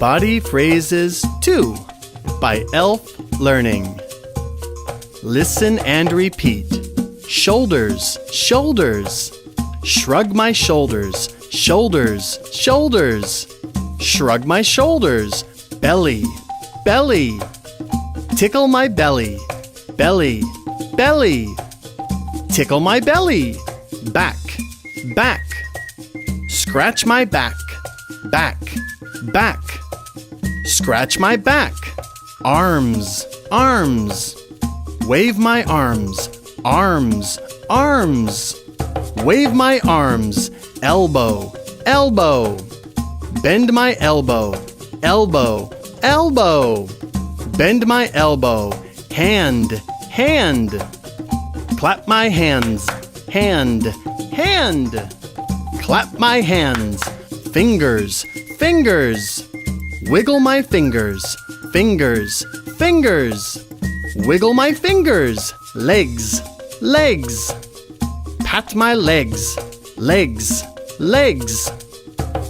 Body Phrases 2 by Elf Learning. Listen and repeat. Shoulders, shoulders. Shrug my shoulders, shoulders, shoulders. Shrug my shoulders. Belly, belly. Tickle my belly, belly, belly. Tickle my belly. Back, back. Scratch my back, back, back. Scratch my back. Arms, arms. Wave my arms, arms, arms. Wave my arms. Elbow, elbow. Bend my elbow, elbow, elbow. Bend my elbow. Hand, hand. Clap my hands, hand, hand. Clap my hands. Fingers, fingers. Wiggle my fingers, fingers, fingers. Wiggle my fingers. Legs, legs. Pat my legs, legs, legs.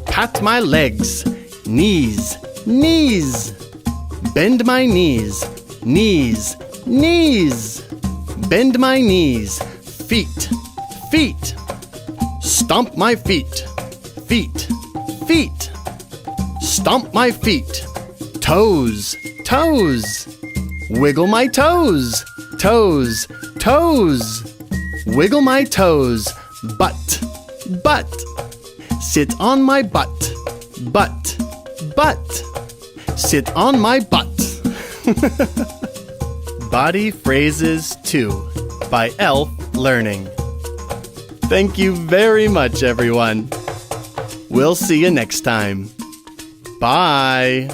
Pat my legs. Knees, knees. Bend my knees, knees, knees. Bend my knees. Feet, feet. Stomp my feet, feet, feet. Stomp my feet. Toes, toes. Wiggle my toes, toes, toes. Wiggle my toes. Butt, butt. Sit on my butt, butt, butt. Sit on my butt. Body Phrases 2 by Elf Learning. Thank you very much, everyone. We'll see you next time. Bye.